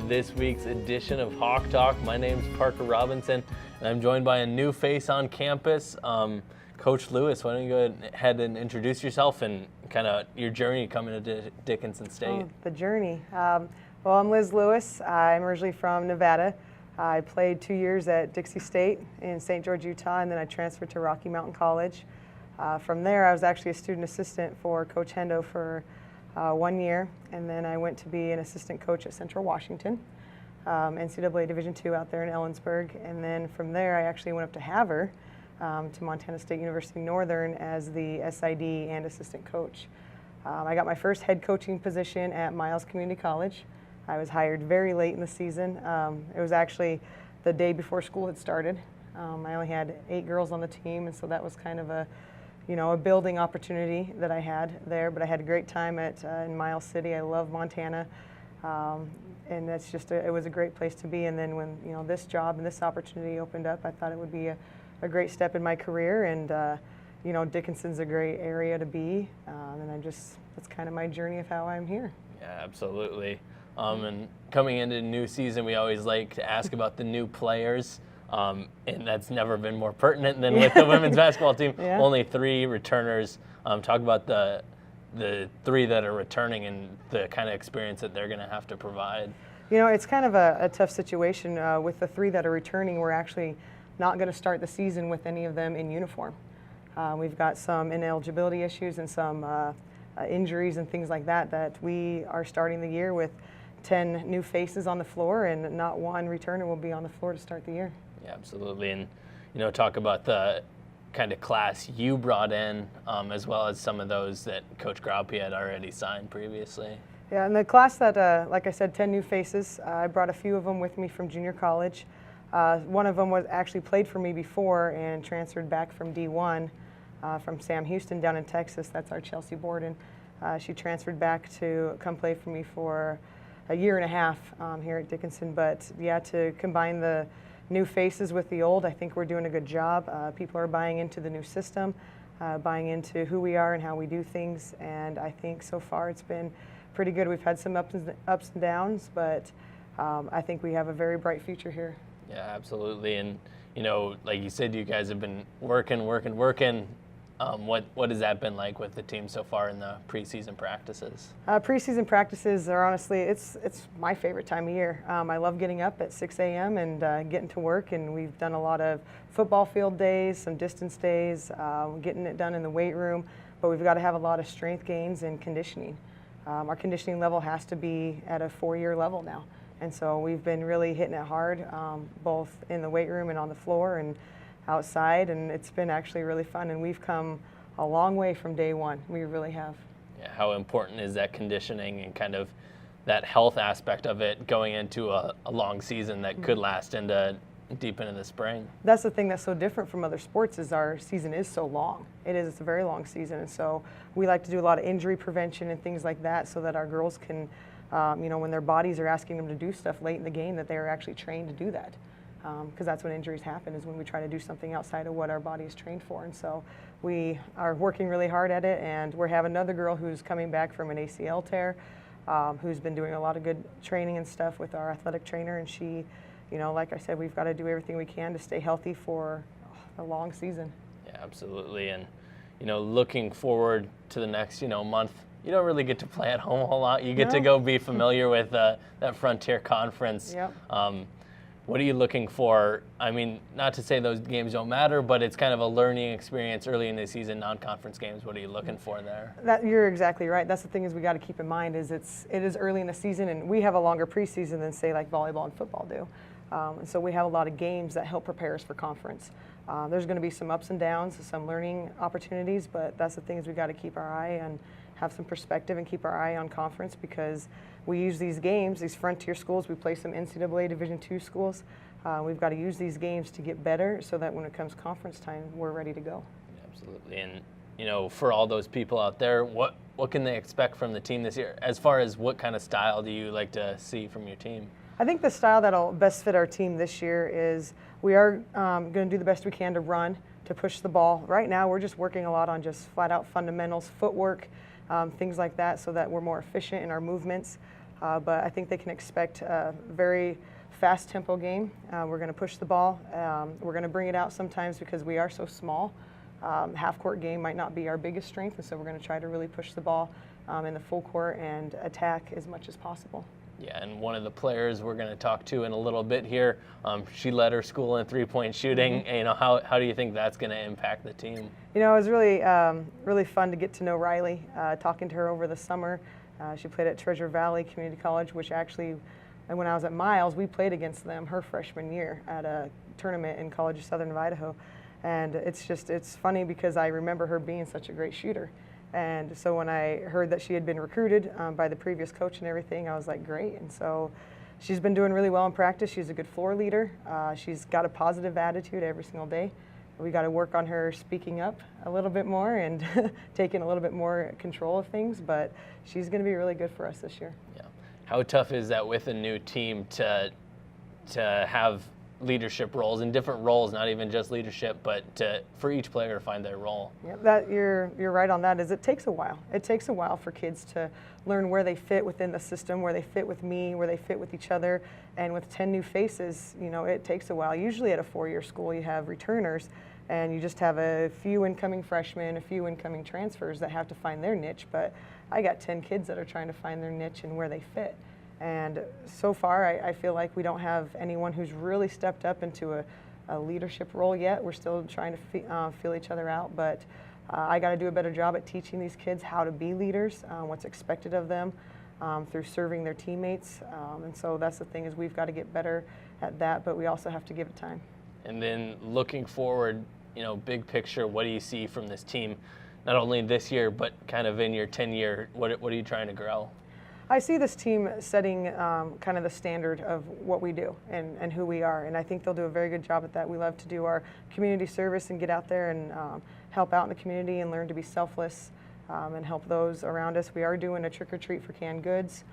this week's edition of Hawk Talk. My name is Parker Robinson, and I'm joined by a new face on campus, Coach Lewis. Why don't you go ahead and introduce yourself and kind of your journey coming to Dickinson State? Oh, the journey. Well, I'm Liz Lewis. I'm originally from Nevada. I played 2 years at Dixie State in St. George, Utah, and then I transferred to Rocky Mountain College. From there, I was actually a student assistant for Coach Hendo for 1 year, and then I went to be an assistant coach at Central Washington, NCAA Division II out there in Ellensburg, and then from there I actually went up to Havre, to Montana State University Northern as the SID and assistant coach. I got my first head coaching position at Miles Community College. I was hired very late in the season. It was actually the day before school had started. I only had 8 girls on the team, and so that was kind of a building opportunity that I had there. But I had a great time in Miles City. I love Montana, and that's just it was a great place to be. And then when this job and this opportunity opened up, I thought it would be a great step in my career. And Dickinson's a great area to be, and that's kind of my journey of how I'm here. Yeah, absolutely. And coming into the new season, we always like to ask about the new players. And that's never been more pertinent than with the women's basketball team. Yeah. Only 3 returners. Talk about the 3 that are returning and the kind of experience that they're going to have to provide. It's kind of a tough situation. With the 3 that are returning, we're actually not going to start the season with any of them in uniform. We've got some ineligibility issues and some injuries and things like that we are starting the year with 10 new faces on the floor, and not one returner will be on the floor to start the year. Yeah, absolutely. And, talk about the kind of class you brought in, as well as some of those that Coach Graupe had already signed previously. Yeah, and the class that, like I said, 10 new faces. I brought a few of them with me from junior college. One of them was actually played for me before and transferred back from D1 from Sam Houston down in Texas. That's our Chelsea Borden. She transferred back to come play for me for a year and a half here at Dickinson. But yeah, to combine the new faces with the old, I think we're doing a good job. People are buying into the new system, buying into who we are and how we do things, and I think so far it's been pretty good. We've had some ups and downs, but I think we have a very bright future here. Yeah, absolutely. And like you said, you guys have been working. What has that been like with the team so far in the preseason practices? Preseason practices are honestly, it's my favorite time of year. I love getting up at 6 a.m. and getting to work, and we've done a lot of football field days, some distance days, getting it done in the weight room, but we've got to have a lot of strength gains and conditioning. Our conditioning level has to be at a 4-year level now, and so we've been really hitting it hard, both in the weight room and on the floor and outside, and it's been actually really fun, and we've come a long way from day one. We really have. Yeah, how important is that conditioning and kind of that health aspect of it going into a long season that could last into deep into the spring? That's the thing that's so different from other sports is our season is so long. It's a very long season, and so we like to do a lot of injury prevention and things like that so that our girls can, when their bodies are asking them to do stuff late in the game, that they are actually trained to do that. Because that's when injuries happen, is when we try to do something outside of what our body is trained for. And so we are working really hard at it, and we have another girl who's coming back from an ACL tear, who's been doing a lot of good training and stuff with our athletic trainer, and she, like I said, we've got to do everything we can to stay healthy for a long season. Yeah, absolutely. And, looking forward to the next, month, you don't really get to play at home a whole lot. You get to go be familiar with that Frontier Conference. Yep. What are you looking for? I mean, not to say those games don't matter, but it's kind of a learning experience early in the season, non-conference games. What are you looking for there? You're exactly right. That's the thing is we got to keep in mind is it is early in the season, and we have a longer preseason than, say, like volleyball and football do. And so we have a lot of games that help prepare us for conference. There's going to be some ups and downs, some learning opportunities, but that's the thing is we got to keep our eye and have some perspective and keep our eye on conference, because we use these games, these frontier schools, we play some NCAA Division II schools. We've got to use these games to get better so that when it comes conference time, we're ready to go. Yeah, absolutely. And, for all those people out there, what can they expect from the team this year? As far as what kind of style do you like to see from your team? I think the style that'll best fit our team this year is we are going to do the best we can to run, to push the ball. Right now, we're just working a lot on just flat-out fundamentals, footwork, things like that, so that we're more efficient in our movements. but I think they can expect a very fast tempo game. We're going to push the ball. We're going to bring it out sometimes because we are so small. Half court game might not be our biggest strength, and so we're going to try to really push the ball in the full court and attack as much as possible. Yeah, and one of the players we're going to talk to in a little bit here, she led her school in three-point shooting. You know, how do you think that's going to impact the team? You know, it was really really fun to get to know Riley. Talking to her over the summer, she played at Treasure Valley Community College, which actually, when I was at Miles, we played against them her freshman year at a tournament in College of Southern Idaho. And it's funny because I remember her being such a great shooter. And so when I heard that she had been recruited by the previous coach and everything, I was like, great. And so she's been doing really well in practice. She's a good floor leader. She's got a positive attitude every single day. We got to work on her speaking up a little bit more and taking a little bit more control of things, but she's going to be really good for us this year. Yeah. How tough is that with a new team to have leadership roles and different roles, not even just leadership, but for each player to find their role? Yeah, that you're right on that. It takes a while. It takes a while for kids to learn where they fit within the system, where they fit with me, where they fit with each other. And with 10 new faces, you know, it takes a while. Usually at a 4-year school, you have returners, and you just have a few incoming freshmen, a few incoming transfers that have to find their niche. But I got 10 kids that are trying to find their niche and where they fit. And so far, I feel like we don't have anyone who's really stepped up into a leadership role yet. We're still trying to feel each other out, but I got to do a better job at teaching these kids how to be leaders, what's expected of them through serving their teammates. And so that's the thing, is we've got to get better at that, but we also have to give it time. And then looking forward, you know, big picture, what do you see from this team, not only this year, but kind of in your 10-year, what are you trying to grow? I see this team setting kind of the standard of what we do and who we are, and I think they'll do a very good job at that. We love to do our community service and get out there and help out in the community and learn to be selfless and help those around us. We are doing a trick-or-treat for canned goods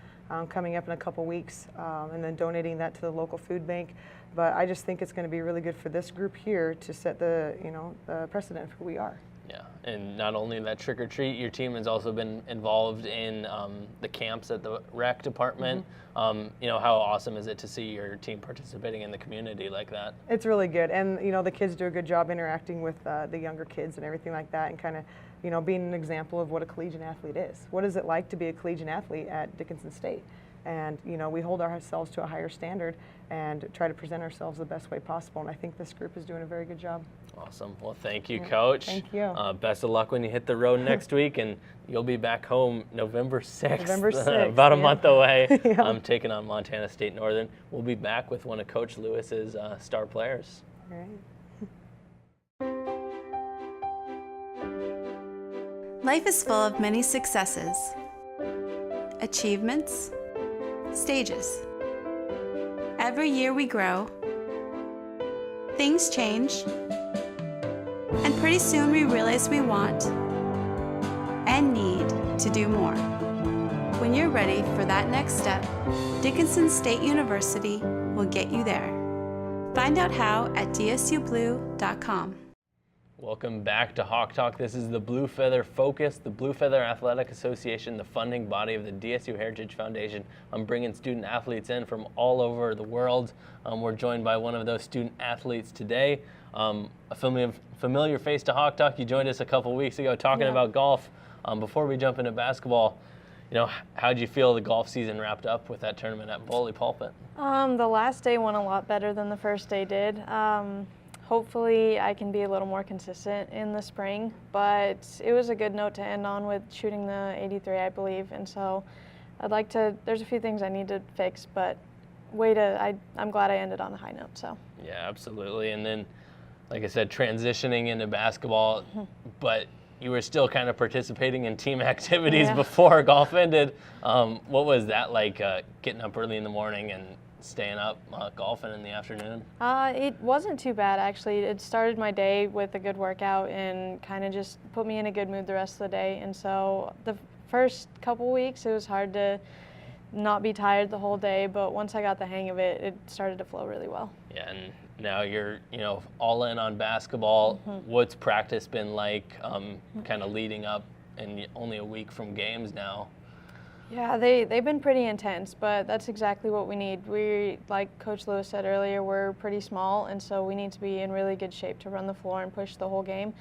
coming up in a couple weeks, and then donating that to the local food bank. But I just think it's going to be really good for this group here to set the precedent for who we are. Yeah, and not only that trick-or-treat, your team has also been involved in the camps at the rec department. You know, how awesome is it to see your team participating in the community like that? It's really good, and you know, the kids do a good job interacting with the younger kids and everything like that, and kind of, you know, being an example of what a collegiate athlete is. What is it like to be a collegiate athlete at Dickinson State? And you know, we hold ourselves to a higher standard and try to present ourselves the best way possible, and I think this group is doing a very good job. Awesome. Well, thank you, Coach. Thank you. Best of luck when you hit the road next week, and you'll be back home November 6th. November 6th. About a month away. I'm taking on Montana State Northern. We'll be back with one of Coach Lewis's star players. All right. Life is full of many successes, achievements, stages. Every year we grow, things change, and pretty soon we realize we want and need to do more. When you're ready for that next step, Dickinson State University will get you there. Find out how at dsublue.com. Welcome back to Hawk Talk. This is the Blue Feather Focus, the Blue Feather Athletic Association, the funding body of the DSU Heritage Foundation. I'm bringing student athletes in from all over the world. We're joined by one of those student athletes today, a familiar face to Hawk Talk. You joined us a couple weeks ago talking about golf. Before we jump into basketball, you know, how'd you feel the golf season wrapped up with that tournament at Bully Pulpit? The last day went a lot better than the first day did. Hopefully I can be a little more consistent in the spring, but it was a good note to end on with shooting the 83, I believe, and so there's a few things I need to fix, but I'm glad I ended on a high note. So. Yeah, absolutely. And then, like I said, transitioning into basketball, but you were still kind of participating in team activities before golf ended. What was that like, getting up early in the morning and staying up golfing in the afternoon? It wasn't too bad, actually. It started my day with a good workout and kind of just put me in a good mood the rest of the day. And so the first couple weeks, it was hard to not be tired the whole day, but once I got the hang of it, it started to flow really well. Yeah, and now you're, all in on basketball. What's practice been like, kind of leading up, and only a week from games now? Yeah, they've been pretty intense, but that's exactly what we need. We, like Coach Lewis said earlier, we're pretty small, and so we need to be in really good shape to run the floor and push the whole game.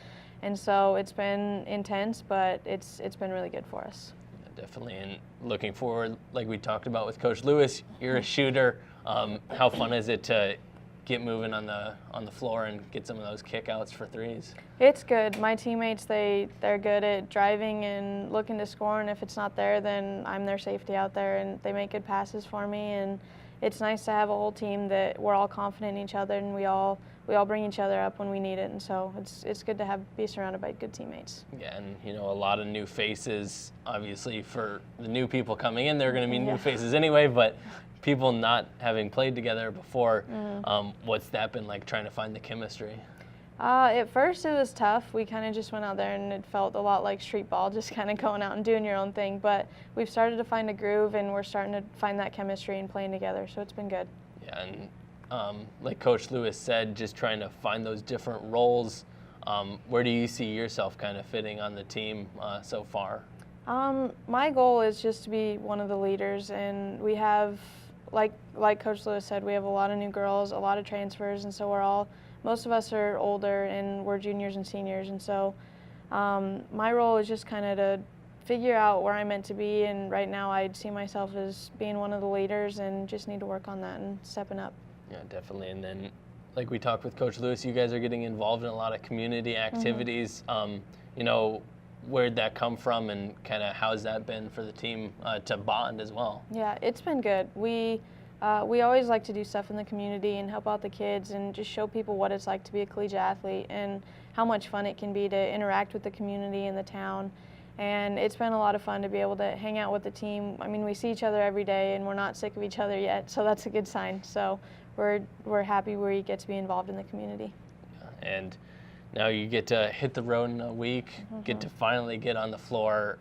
And so it's been intense, but it's been really good for us. Yeah, definitely, and looking forward, like we talked about with Coach Lewis, you're a shooter. How fun is it to get moving on the floor and get some of those kickouts for threes? It's good. My teammates, they're good at driving and looking to score, and if it's not there, then I'm their safety out there, and they make good passes for me. And it's nice to have a whole team that we're all confident in each other, and we all bring each other up when we need it. And so it's good to be surrounded by good teammates. Yeah, and a lot of new faces. Obviously, for the new people coming in, they're going to be new faces anyway, but people not having played together before, what's that been like, trying to find the chemistry? At first it was tough. We kind of just went out there and it felt a lot like street ball, just kind of going out and doing your own thing. But we've started to find a groove, and we're starting to find that chemistry and playing together, so it's been good. Yeah, and like Coach Lewis said, just trying to find those different roles. Where do you see yourself kind of fitting on the team so far? My goal is just to be one of the leaders, and we have, like Coach Lewis said, we have a lot of new girls, a lot of transfers, and so most of us are older, and we're juniors and seniors, and so my role is just kind of to figure out where I'm meant to be, and right now I'd see myself as being one of the leaders and just need to work on that and stepping up. Yeah, definitely. And then, like we talked with Coach Lewis, you guys are getting involved in a lot of community activities. Where'd that come from, and kind of how's that been for the team to bond as well? Yeah, it's been good. We always like to do stuff in the community and help out the kids and just show people what it's like to be a collegiate athlete and how much fun it can be to interact with the community and the town. And it's been a lot of fun to be able to hang out with the team. I mean, we see each other every day, and we're not sick of each other yet, so that's a good sign. So we're happy we get to be involved in the community. And now you get to hit the road in a week, get to finally get on the floor.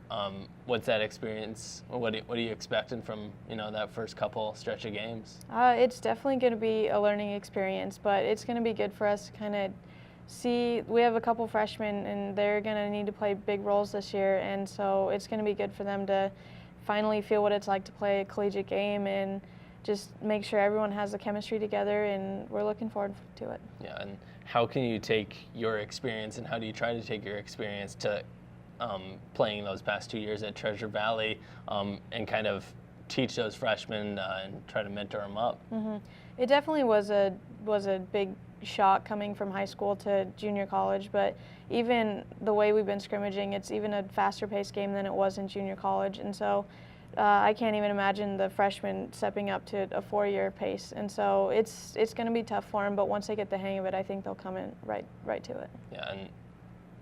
What's that experience? What are you expecting from that first couple stretch of games? It's definitely going to be a learning experience, but it's going to be good for us to kind of see. We have a couple freshmen, and they're going to need to play big roles this year, and so it's going to be good for them to finally feel what it's like to play a collegiate game and just make sure everyone has the chemistry together, and we're looking forward to it. Yeah, and how can you take your experience, and how do you try to take your experience to playing those past 2 years at Treasure Valley and kind of teach those freshmen and try to mentor them up? It definitely was a big shock coming from high school to junior college, but even the way we've been scrimmaging, it's even a faster paced game than it was in junior college, and so I can't even imagine the freshmen stepping up to a 4-year pace, and so it's going to be tough for them, but once they get the hang of it, I think they'll come in right to it. Yeah, and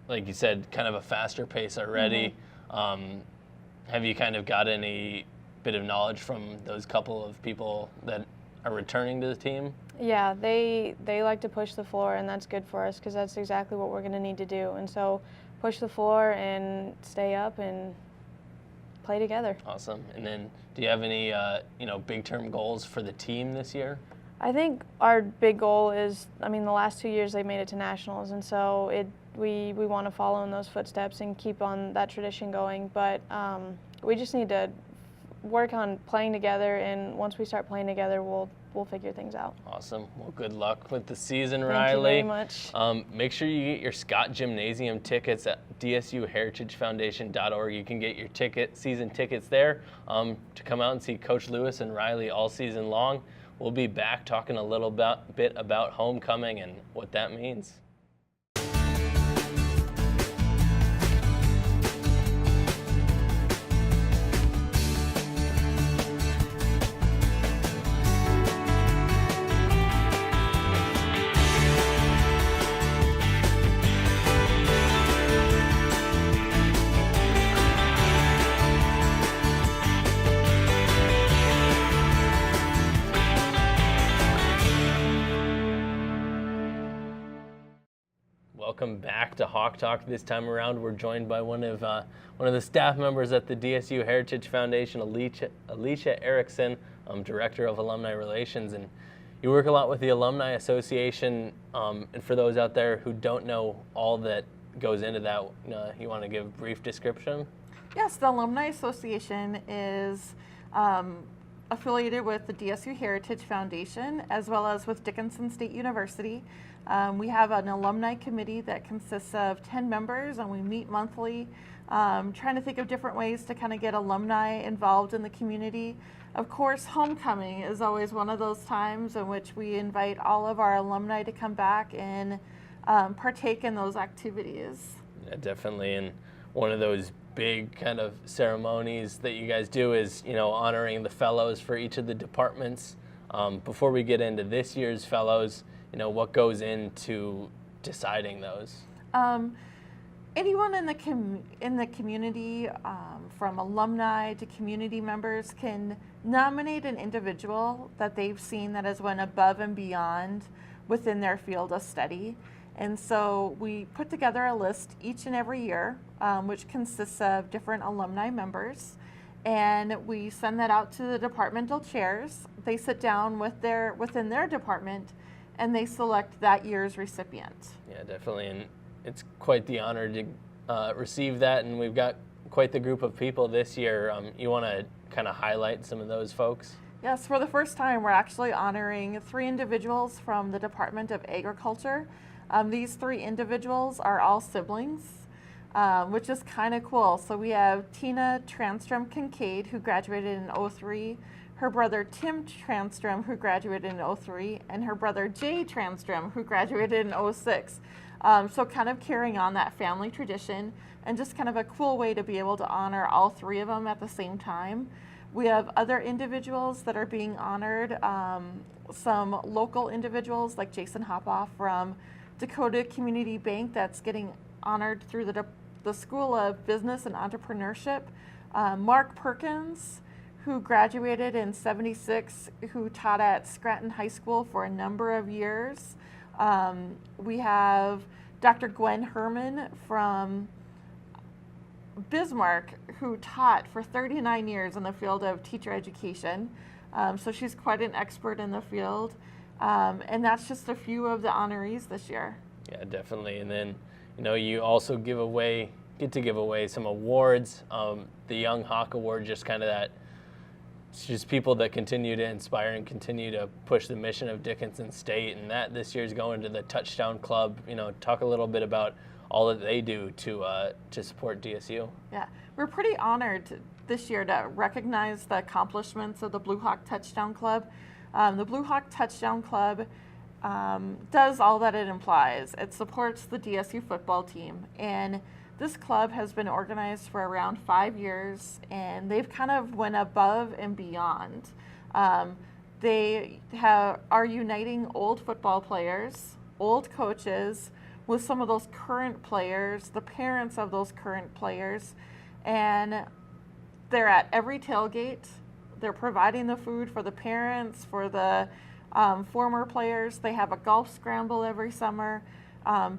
like you said, kind of a faster pace already. Have you kind of got any bit of knowledge from those couple of people that are returning to the team? Yeah, they like to push the floor, and that's good for us because that's exactly what we're going to need to do, and so push the floor and stay up and play together. Awesome. And then do you have any big term goals for the team this year? I think our big goal is, the last 2 years they've made it to nationals, and so we want to follow in those footsteps and keep on that tradition going, but we just need to work on playing together, and once we start playing together, we'll figure things out. Awesome. Well, good luck with the season, Thank Riley. you very much. Make sure you get your Scott Gymnasium tickets at dsuheritagefoundation.org. You can get your season tickets there to come out and see Coach Lewis and Riley all season long. We'll be back talking a little bit about homecoming and what that means. Welcome back to Hawk Talk. This time around, we're joined by one of the staff members at the DSU Heritage Foundation, Alicia Erickson, Director of Alumni Relations, and you work a lot with the Alumni Association. And for those out there who don't know all that goes into that, you want to give a brief description? Yes, the Alumni Association is affiliated with the DSU Heritage Foundation as well as with Dickinson State University. We have an alumni committee that consists of 10 members, and we meet monthly, trying to think of different ways to kind of get alumni involved in the community. Of course, homecoming is always one of those times in which we invite all of our alumni to come back and partake in those activities. Yeah, definitely. And one of those big kind of ceremonies that you guys do is, honoring the fellows for each of the departments. Before we get into this year's fellows, what goes into deciding those? Anyone in the community, from alumni to community members, can nominate an individual that they've seen that has went above and beyond within their field of study. And so we put together a list each and every year, which consists of different alumni members, and we send that out to the departmental chairs. They sit down within their department, and they select that year's recipient. Yeah, definitely. And it's quite the honor to receive that, and we've got quite the group of people this year. You want to kind of highlight some of those folks? Yes, for the first time, we're actually honoring 3 individuals from the Department of Agriculture. These 3 individuals are all siblings, which is kind of cool. So we have Tina Transtrom Kincaid, who graduated in '03, her brother Tim Transtrom, who graduated in '03, and her brother Jay Transtrom, who graduated in '06. So kind of carrying on that family tradition, and just kind of a cool way to be able to honor all 3 of them at the same time. We have other individuals that are being honored, some local individuals like Jason Hopoff from Dakota Community Bank that's getting honored through the School of Business and Entrepreneurship. Mark Perkins, who graduated in '76, who taught at Scranton High School for a number of years. We have Dr. Gwen Herman from Bismarck, who taught for 39 years in the field of teacher education. So she's quite an expert in the field. And that's just a few of the honorees this year. Yeah, definitely. And then, you also get to give away some awards. The Young Hawk Award, just kind of that, it's just people that continue to inspire and continue to push the mission of Dickinson State. And that this year is going to the Touchdown Club. Talk a little bit about all that they do to support DSU. Yeah, we're pretty honored this year to recognize the accomplishments of the Blue Hawk Touchdown Club. The Blue Hawk Touchdown Club does all that it implies. It supports the DSU football team, and this club has been organized for around 5 years, and they've kind of went above and beyond. They are uniting old football players, old coaches, with some of those current players, the parents of those current players, and they're at every tailgate. They're providing the food for the parents, for the former players. They have a golf scramble every summer.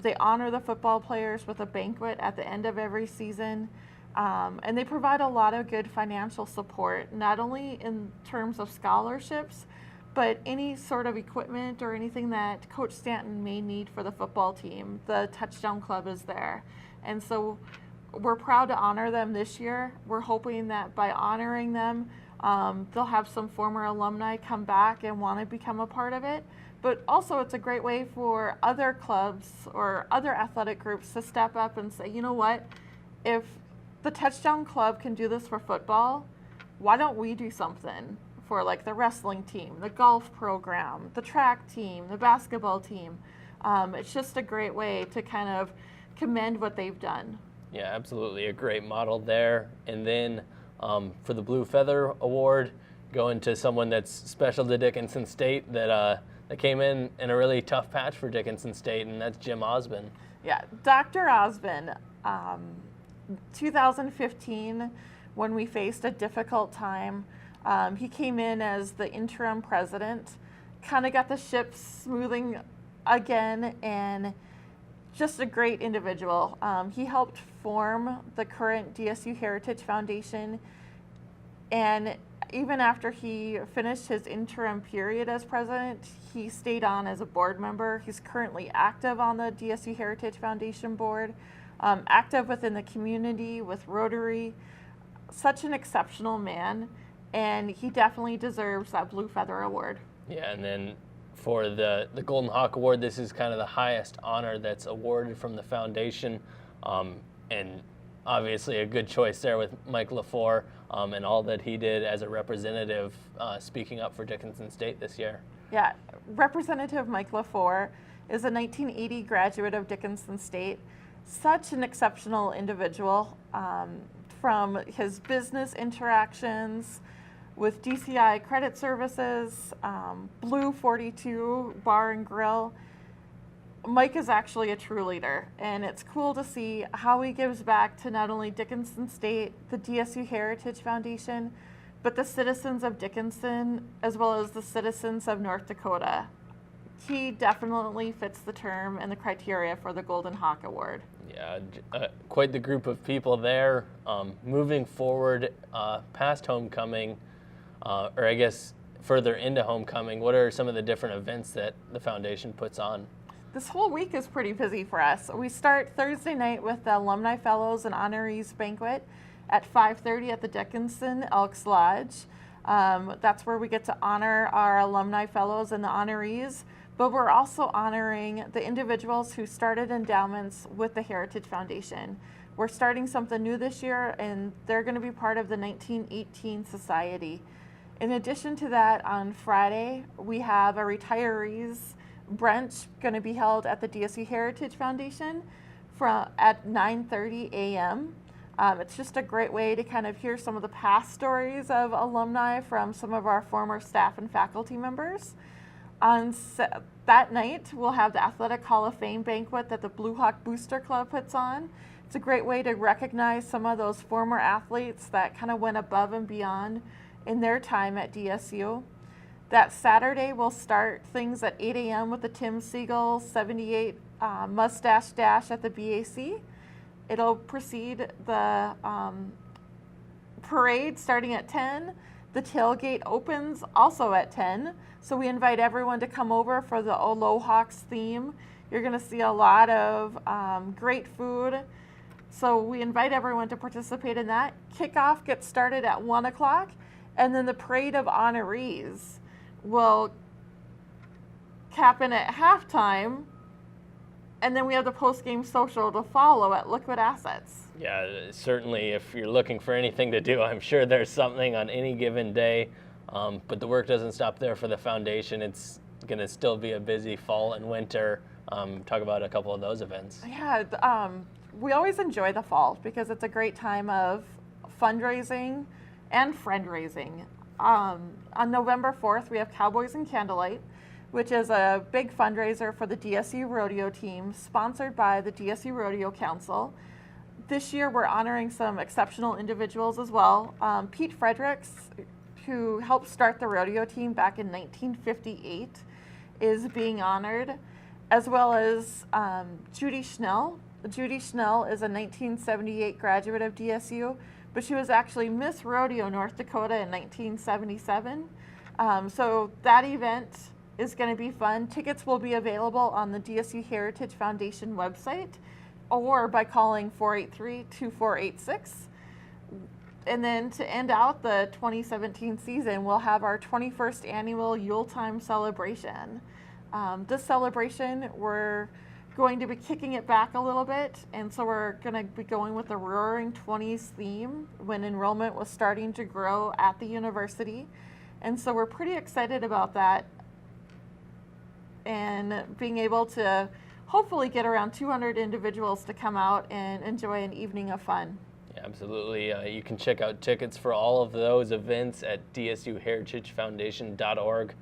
They honor the football players with a banquet at the end of every season. And they provide a lot of good financial support, not only in terms of scholarships, but any sort of equipment or anything that Coach Stanton may need for the football team. The Touchdown Club is there. And so we're proud to honor them this year. We're hoping that by honoring them, they'll have some former alumni come back and want to become a part of it. But also it's a great way for other clubs or other athletic groups to step up and say, you know what, if the Touchdown Club can do this for football, why don't we do something for like the wrestling team, the golf program, the track team, the basketball team. It's just a great way to kind of commend what they've done. Yeah, absolutely. A great model there. And then for the Blue Feather Award, going to someone that's special to Dickinson State that came in a really tough patch for Dickinson State, and that's Jim Osmond. Yeah, Dr. Osmond, 2015, when we faced a difficult time, he came in as the interim president, kind of got the ship smoothing again, and just a great individual. He helped form the current DSU Heritage Foundation, and even after he finished his interim period as president, he stayed on as a board member. He's currently active on the DSU Heritage Foundation board, active within the community with Rotary. such an exceptional man, and he definitely deserves that Blue Feather Award. Yeah, and then for the Golden Hawk Award, this is kind of the highest honor that's awarded from the foundation, and obviously a good choice there with Mike LaFleur and all that he did as a representative speaking up for Dickinson State this year. Yeah, Representative Mike LaFleur is a 1980 graduate of Dickinson State. Such an exceptional individual, from his business interactions with DCI Credit Services, Blue 42 Bar and Grill. Mike is actually a true leader, and it's cool to see how he gives back to not only Dickinson State, the DSU Heritage Foundation, but the citizens of Dickinson, as well as the citizens of North Dakota. He definitely fits the term and the criteria for the Golden Hawk Award. Yeah, quite the group of people there. Moving forward past homecoming, or I guess further into homecoming, what are some of the different events that the foundation puts on? This whole week is pretty busy for us. We start Thursday night with the Alumni Fellows and Honorees Banquet at 5:30 at the Dickinson Elks Lodge. That's where we get to honor our Alumni Fellows and the honorees, but we're also honoring the individuals who started endowments with the Heritage Foundation. We're starting something new this year, and they're going to be part of the 1918 Society. In addition to that, on Friday, we have a retirees brunch going to be held at the DSU Heritage Foundation at 9:30 a.m. It's just a great way to kind of hear some of the past stories of alumni from some of our former staff and faculty members. That night, we'll have the Athletic Hall of Fame banquet that the Blue Hawk Booster Club puts on. It's a great way to recognize some of those former athletes that kind of went above and beyond in their time at DSU. That Saturday, we'll start things at 8 a.m. with the Tim Siegel 78 Mustache Dash at the BAC. It'll precede the parade starting at 10. The tailgate opens also at 10. So we invite everyone to come over for the Olo Hawks theme. You're going to see a lot of great food. So we invite everyone to participate in that. Kickoff gets started at 1 o'clock, and then the parade of honorees will cap in at halftime, and then we have the post-game social to follow at Liquid Assets. Yeah, certainly if you're looking for anything to do, I'm sure there's something on any given day, but the work doesn't stop there for the foundation. It's going to still be a busy fall and winter. Talk about a couple of those events. Yeah, we always enjoy the fall because it's a great time of fundraising and friend-raising. On November 4th, we have Cowboys and Candlelight, which is a big fundraiser for the DSU Rodeo team, sponsored by the DSU Rodeo Council. This year, we're honoring some exceptional individuals as well. Pete Fredericks, who helped start the rodeo team back in 1958, is being honored, as well as Judy Schnell. Judy Schnell is a 1978 graduate of DSU, but she was actually Miss Rodeo North Dakota in 1977. So that event is going to be fun. Tickets will be available on the DSU Heritage Foundation website or by calling 483-2486. And then to end out the 2017 season, we'll have our 21st annual Yuletime celebration. This celebration, we're going to be kicking it back a little bit, and so we're going to be going with the Roaring 20s theme when enrollment was starting to grow at the university. And so we're pretty excited about that and being able to hopefully get around 200 individuals to come out and enjoy an evening of fun. Yeah, absolutely. You can check out tickets for all of those events at dsuheritagefoundation.org.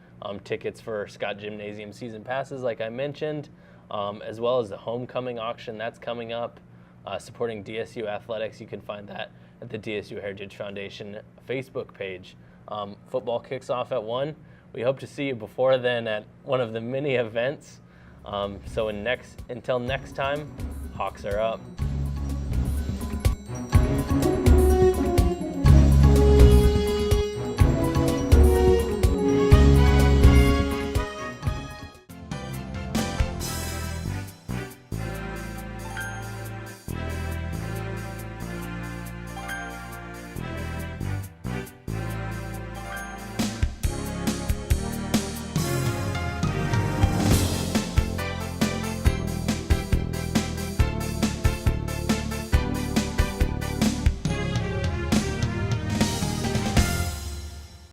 Tickets for Scott Gymnasium season passes, like I mentioned, as well as the homecoming auction that's coming up, supporting DSU athletics. You can find that at the DSU Heritage Foundation Facebook page. Football kicks off at 1. We hope to see you before then at one of the many events. So until next time, Hawks are up.